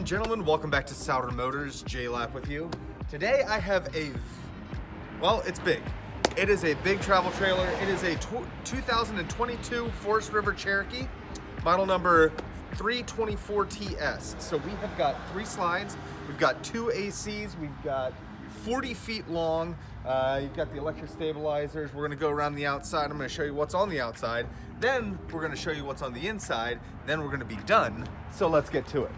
gentlemen, welcome back to Souter Motors. J-Lap with you. Today I have well, it's big. It is a big travel trailer. It is a 2022 Forest River Cherokee, model number 324TS. So we have got 3 slides, we've got 2 ACs, we've got 40 feet long. You've got the electric stabilizers. We're gonna go around the outside. I'm gonna show you what's on the outside. Then we're gonna show you what's on the inside. Then we're gonna be done. So let's get to it.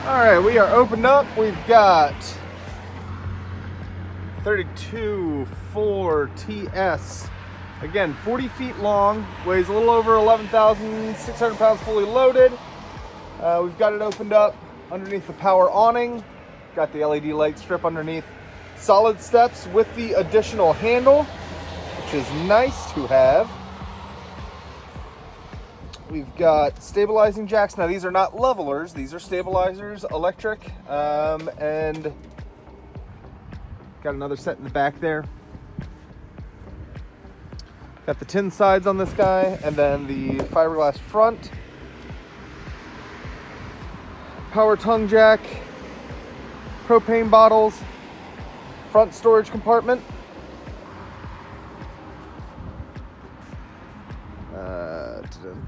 All right, we are opened up. We've got 324TS. Again, 40 feet long, weighs a little over 11,600 pounds fully loaded. We've got it opened up underneath the power awning. Got the LED light strip underneath. Solid steps with the additional handle, which is nice to have. We've got stabilizing jacks. Now these are not levelers, these are stabilizers, electric, and got another set in the back there. Got the tin sides on this guy, and then the fiberglass front. Power tongue jack, propane bottles, front storage compartment.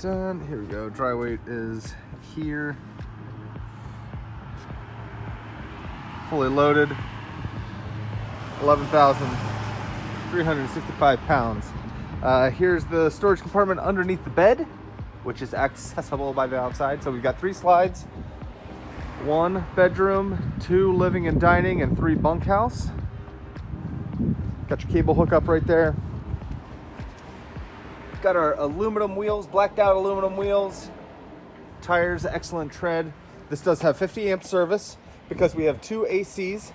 Here we go. Dry weight is here. Fully loaded. 11,365 pounds. Here's the storage compartment underneath the bed, which is accessible by the outside. So we've got 3 slides, 1 bedroom, 2 living and dining, and 3 bunkhouse. Got your cable hookup right there. Got our aluminum wheels, blacked out aluminum wheels. Tires, excellent tread. This does have 50 amp service because we have 2 ACs.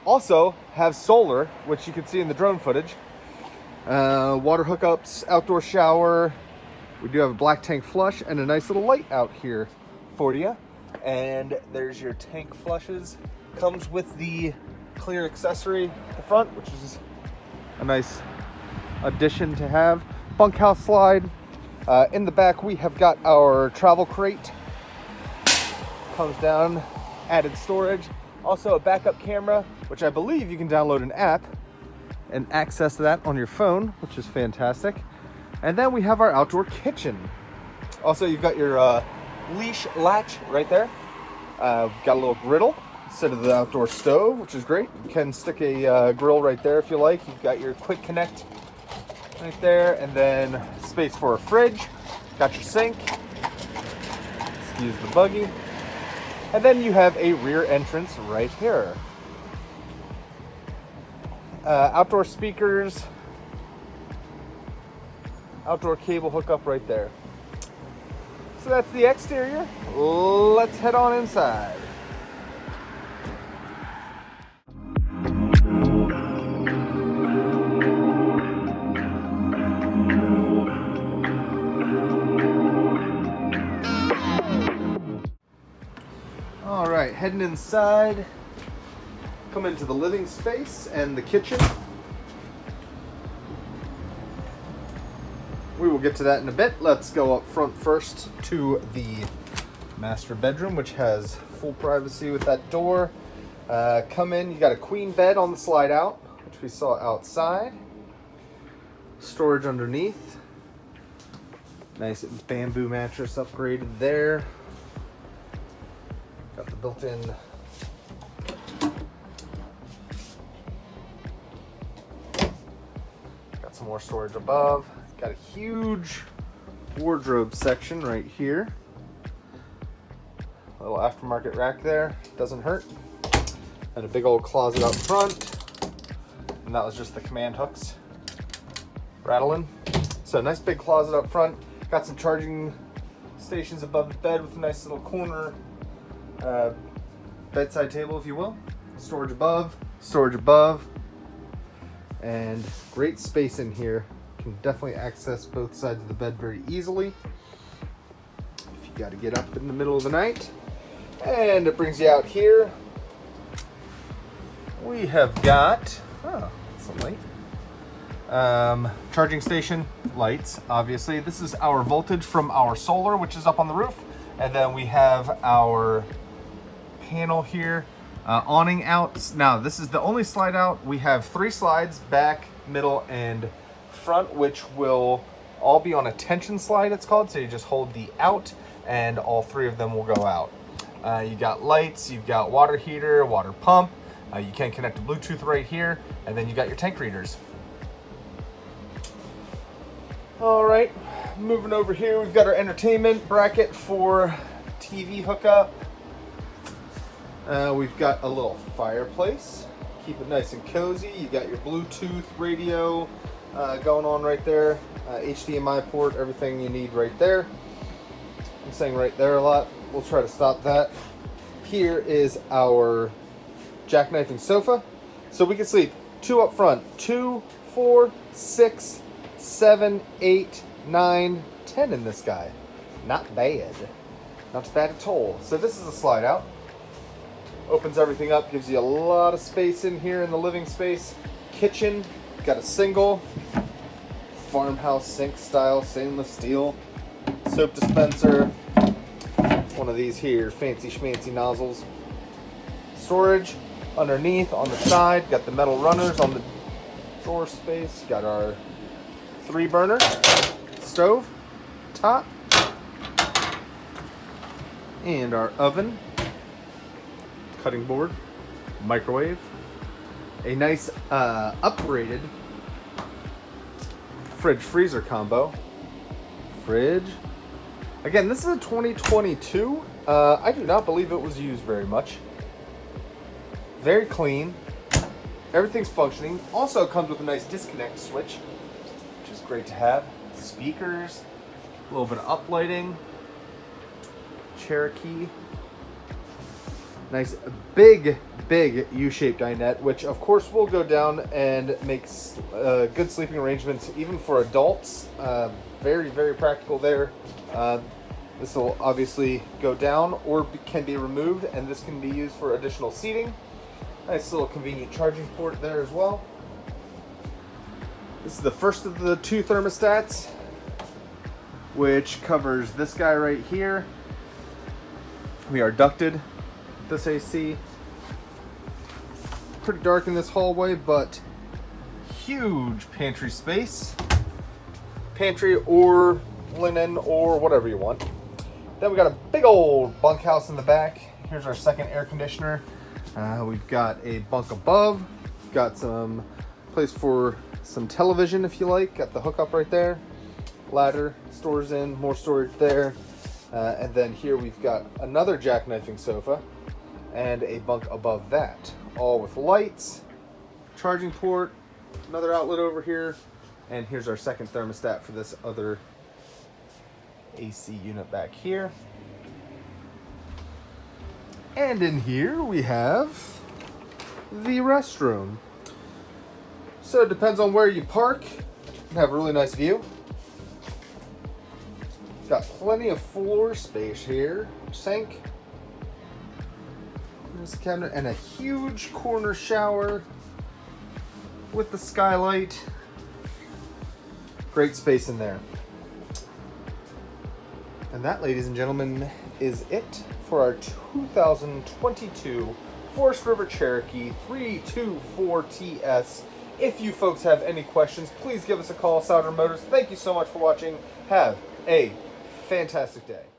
Also have solar, which you can see in the drone footage. Water hookups, outdoor shower. We do have a black tank flush and a nice little light out here for you. And there's your tank flushes. Comes with the clear accessory at the front, which is a nice addition to have. Bunkhouse slide. In the back we have got our travel crate. Comes down, added storage. Also a backup camera, which I believe you can download an app and access that on your phone, which is fantastic. And then we have our outdoor kitchen. Also, you've got your leash latch right there. We've got a little griddle instead of the outdoor stove, which is great. You can stick a grill right there if you like. You've got your quick connect right there, and then space for a fridge. Got your sink. Excuse the buggy. And then you have a rear entrance right here. Outdoor speakers. Outdoor cable hookup right there. So that's the exterior. Let's head on inside. All right, heading inside. Come into the living space and the kitchen. We will get to that in a bit. Let's go up front first to the master bedroom, which has full privacy with that door. Come in, you got a queen bed on the slide out, which we saw outside. Storage underneath. Nice bamboo mattress upgraded there. Got the built-in got some more storage above. Got a huge wardrobe section right here. A little aftermarket rack there, doesn't hurt. And a big old closet up front. And that was just the command hooks rattling. So nice big closet up front. Got some charging stations above the bed with a nice little corner bedside table, if you will. Storage above, and great space in here. Can definitely access both sides of the bed very easily if you got to get up in the middle of the night. And it brings you out here. We have got some light. Charging station lights, obviously. This is our voltage from our solar, which is up on the roof. And then we have our panel here, awning out. Now, this is the only slide out. We have 3 slides, back, middle, and front, which will all be on a tension slide, it's called. So you just hold the out, and all 3 of them will go out. You got lights, you've got water heater, water pump. You can connect to Bluetooth right here, and then you got your tank readers. All right, moving over here, we've got our entertainment bracket for TV hookup. We've got a little fireplace, keep it nice and cozy. You got your Bluetooth radio going on right there, HDMI port, everything you need right there. I'm saying right there a lot. We'll try to stop that. Here is our jackknifing sofa. So we can sleep 2 up front, 2, 4, 6, 7, 8, 9, 10 in this guy. Not bad. Not bad at all. So this is a slide out. Opens everything up, gives you a lot of space in here in the living space. Kitchen, got a single farmhouse sink style stainless steel soap dispenser. One of these here fancy schmancy nozzles. Storage underneath on the side, got the metal runners on the door space. Got our 3-burner stove top and our oven, cutting board, microwave, a nice upgraded fridge freezer combo. Fridge. Again, this is a 2022. I do not believe it was used very much. Very clean. Everything's functioning. Also comes with a nice disconnect switch, which is great to have. Speakers, a little bit of uplighting. Cherokee. Nice big U-shaped dinette, which of course will go down and makes good sleeping arrangements even for adults. Very practical there. This will obviously go down or can be removed, and this can be used for additional seating. Nice little convenient charging port there as well. This is the first of the 2 thermostats, which covers this guy right here. We are ducted this AC. Pretty dark in this hallway, but huge pantry space. Pantry or linen or whatever you want. Then we got a big old bunkhouse in the back. Here's our second air conditioner. We've got a bunk above. Got some place for some television if you like. Got the hookup right there. Ladder, stores in, more storage there. And then here we've got another jackknifing sofa and a bunk above that. All with lights, charging port, another outlet over here. And here's our second thermostat for this other AC unit back here. And in here we have the restroom. So it depends on where you park. You have a really nice view. Got plenty of floor space here. Sink. There's a cabinet and a huge corner shower with the skylight. Great space in there. And that, ladies and gentlemen, is it for our 2022 Forest River Cherokee 324TS. If you folks have any questions, please give us a call. Southern Motors, thank you so much for watching. Have a fantastic day.